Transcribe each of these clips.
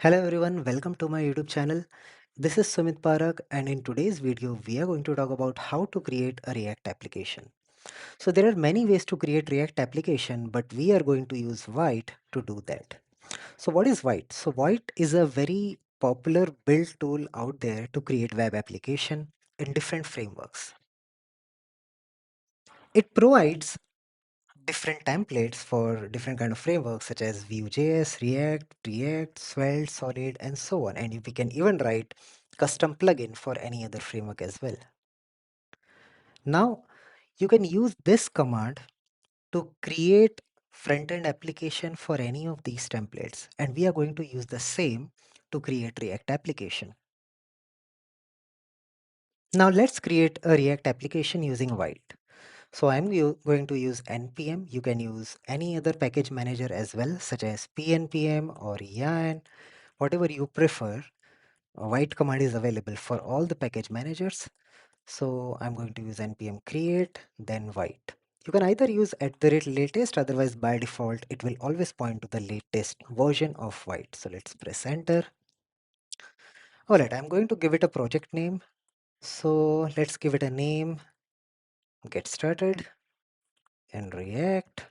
Hello everyone, welcome to my YouTube channel. This is Sumit Parak, and in today's video we are going to talk about how to create a React application. So there are many ways to create React application, but we are going to use Vite to do that. So what is Vite? So Vite is a very popular build tool out there to create web application in different frameworks. It provides different templates for different kind of frameworks such as Vue.js, React, Svelte, Solid, and so on. And we can even write custom plugin for any other framework as well. Now, you can use this command to create front-end application for any of these templates. And we are going to use the same to create React application. Now let's create a React application using Vite. So going to use npm. You can use any other package manager as well, such as pnpm or yarn, whatever you prefer. A Vite command is available for all the package managers. So I'm going to use npm create, then Vite. You can either use @latest, otherwise by default, it will always point to the latest version of Vite. So let's press enter. All right, I'm going to give it a project name. So let's give it a name, get started in React.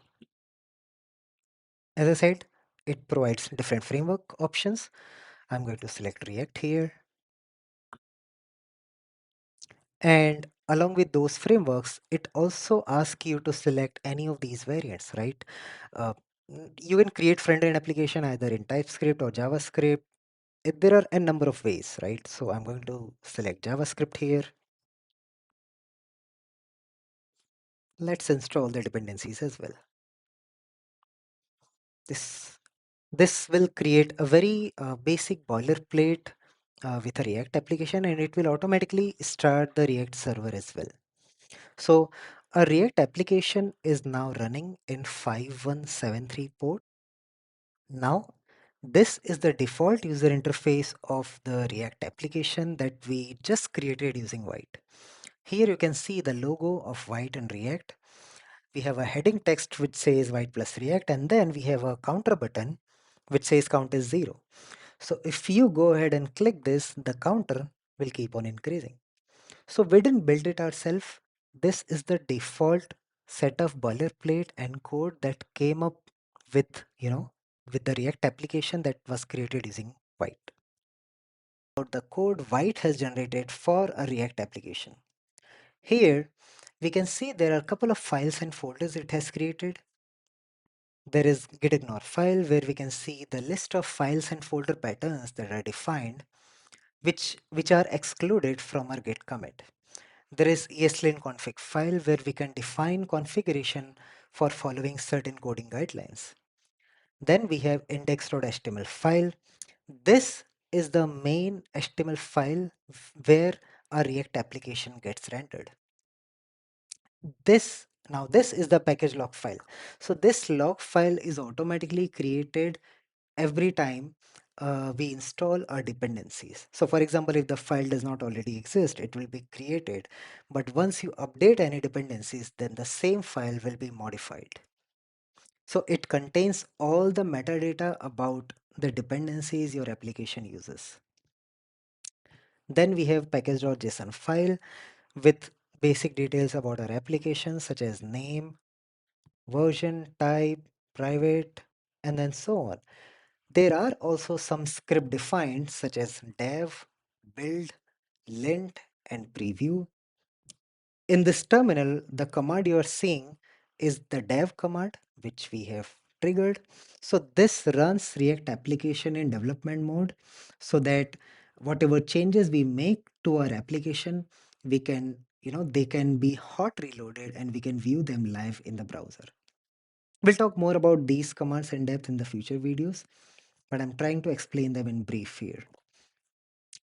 As I said, it provides different framework options. I'm going to select React here. And along with those frameworks, it also asks you to select any of these variants, right? Uh, you can create front-end application either in TypeScript or JavaScript. There are a number of ways, right? So I'm going to select JavaScript here. Let's install the dependencies as well. This This will create a very basic boilerplate with a React application, and it will automatically start the React server as well. So a React application is now running in 5173 port. Now, this is the default user interface of the React application that we just created using Vite. Here you can see the logo of Vite and React. We have a heading text which says Vite plus React, and then we have a counter button which says count is 0. So if you go ahead and click this, the counter will keep on increasing. So we didn't build it ourselves. This is the default set of boilerplate and code that came up with, with the React application that was created using Vite. The code Vite has generated for a React application. Here we can see there are a couple of files and folders it has created. There is gitignore file where we can see the list of files and folder patterns that are defined which are excluded from our git commit. There is ESLint config file where we can define configuration for following certain coding guidelines. Then we have index.html file. This is the main HTML file where our React application gets rendered. This is the package log file. So this log file is automatically created every time we install our dependencies. So for example, if the file does not already exist, it will be created. But once you update any dependencies, then the same file will be modified. So it contains all the metadata about the dependencies your application uses. Then we have package.json file with basic details about our application such as name, version, type, private, and then so on. There are also some script defined such as dev, build, lint, and preview. In this terminal, the command you are seeing is the dev command, which we have triggered. So this runs React application in development mode so that whatever changes we make to our application, we can, they can be hot reloaded and we can view them live in the browser. We'll talk more about these commands in depth in the future videos, but I'm trying to explain them in brief here.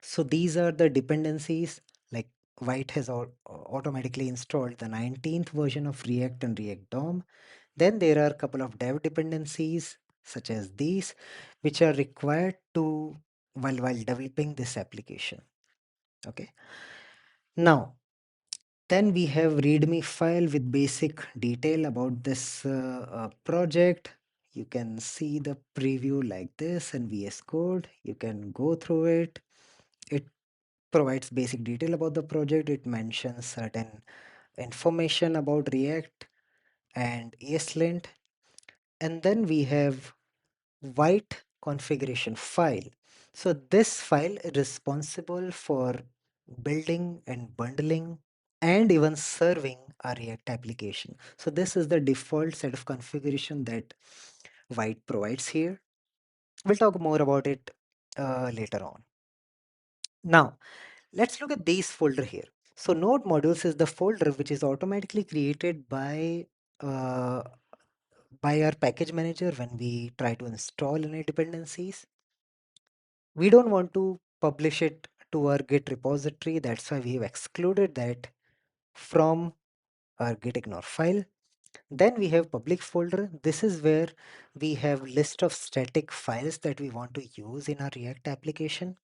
So these are the dependencies, like Vite has automatically installed the 19th version of React and React DOM. Then there are a couple of dev dependencies such as these, which are required to while developing this application. Okay. Now, then we have README file with basic detail about this project. You can see the preview like this in VS Code. You can go through it. It provides basic detail about the project. It mentions certain information about React and ESLint. And then we have white configuration file. So this file is responsible for building and bundling and even serving a React application. So this is the default set of configuration that White provides here. We'll talk more about it later on. Now, let's look at these folder here. So node modules is the folder which is automatically created uh, by our package manager when we try to install any dependencies. We don't want to publish it to our Git repository. That's why we have excluded that from our gitignore file. Then we have public folder. This is where we have list of static files that we want to use in our React application.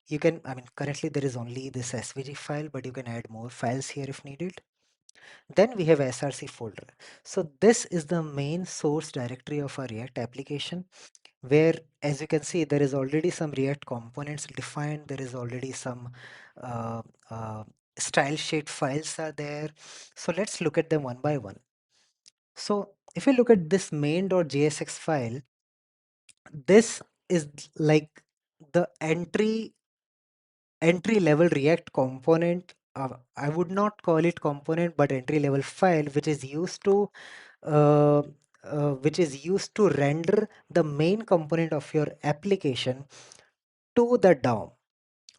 You can, I mean, currently there is only this SVG file, but you can add more files here if needed. Then we have SRC folder. So this is the main source directory of our React application, where, as you can see, there is already some React components defined. There is already some uh, uh, style sheet files are there. So let's look at them one by one. So if you look at this main.jsx file, this is like the entry level React component. I would not call it component, but entry level file, uh, which is used to render the main component of your application to the DOM,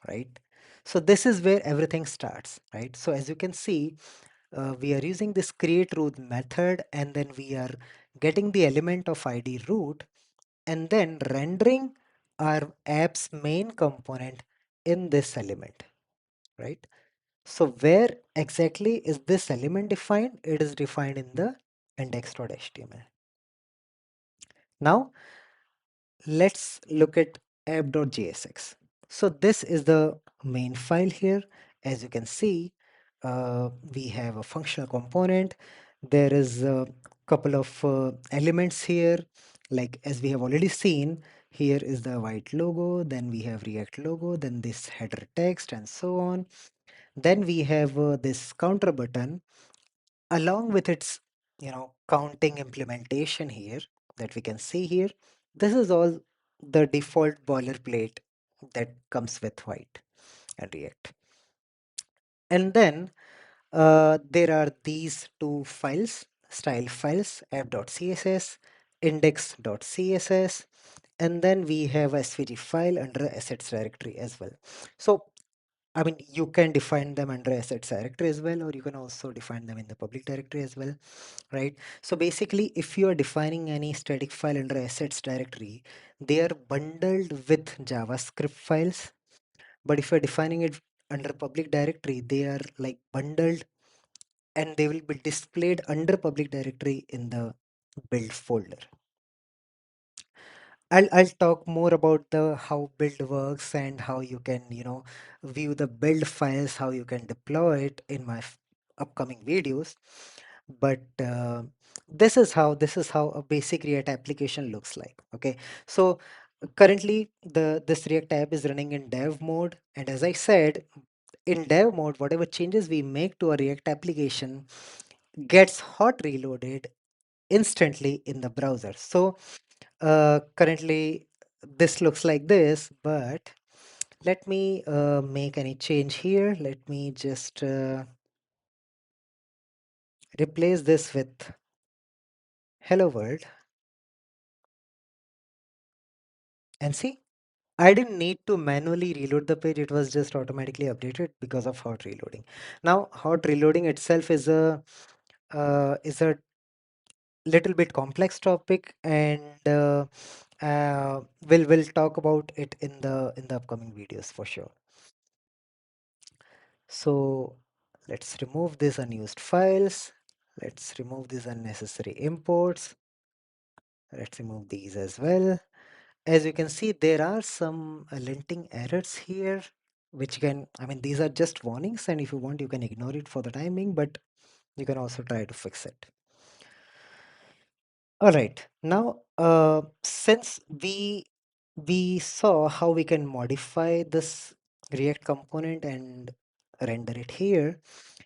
right? So this is where everything starts, right? So as you can see, we are using this create root method, and then we are getting the element of ID root, and then rendering our app's main component in this element, right? So where exactly is this element defined? It is defined in the index.html. Now let's look at app.jsx. So this is the main file here. As you can see, we have a functional component. There is a couple of elements here, like as we have already seen. Here is the white logo, then we have React logo, then this header text, and so on. Then we have this counter button along with its, counting implementation here that we can see here. This is all the default boilerplate that comes with White and React. And then there are these two files, style files, app.css, index.css, and then we have a SVG file under assets directory as well. So I mean, you can define them under assets directory as well, or you can also define them in the public directory as well, right? So basically, if you are defining any static file under assets directory, they are bundled with JavaScript files. But if you're defining it under public directory, they are like bundled and they will be displayed under public directory in the build folder. I'll talk more about the how build works and how you can, view the build files, how you can deploy it in my upcoming videos. But this is how a basic React application looks like. Okay, so currently this React app is running in dev mode, and as I said, in dev mode, whatever changes we make to a React application gets hot reloaded instantly in the browser. So currently this looks like this, but let me make any change here. Let me just replace this with hello world, and see, I didn't need to manually reload the page. It was just automatically updated because of hot reloading. Now hot reloading itself is a little bit complex topic, and we'll talk about it in the upcoming videos for sure. So let's remove these unused files. Let's remove these unnecessary imports. Let's remove these as well. As you can see, there are some linting errors here, which can, I mean, these are just warnings, and if you want, you can ignore it for the timing, but you can also try to fix it. All right. Now, since we saw how we can modify this React component and render it here,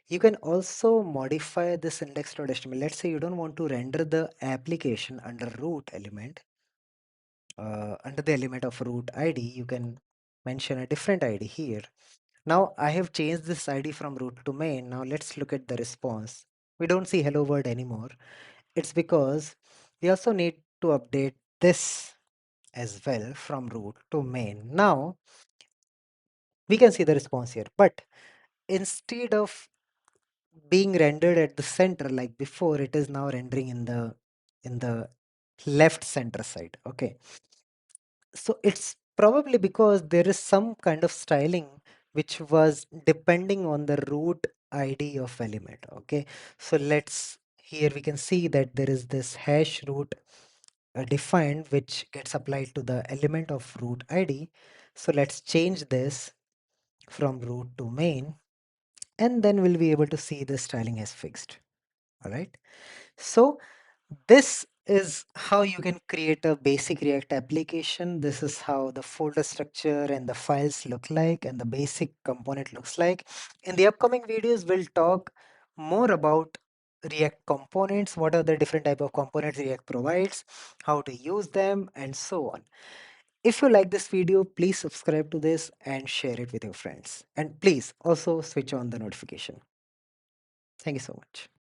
you can also modify this index.html. Let's say you don't want to render the application under root element, under the element of root ID, you can mention a different ID here. Now I have changed this ID from root to main. Now let's look at the response. We don't see hello world anymore. It's because we also need to update this as well from root to main. Now we can see the response here, but instead of being rendered at the center like before, it is now rendering in the left center side. Okay, so it's probably because there is some kind of styling which was depending on the root ID of element. Okay, so let's, here we can see that there is this hash root defined which gets applied to the element of root ID. So let's change this from root to main, and then we'll be able to see the styling has fixed. All right. So this is how you can create a basic React application. This is how the folder structure and the files look like and the basic component looks like. In the upcoming videos, we'll talk more about React components, what are the different type of components React provides, how to use them, and so on. If you like this video, please subscribe to this and share it with your friends. And please also switch on the notification. Thank you so much.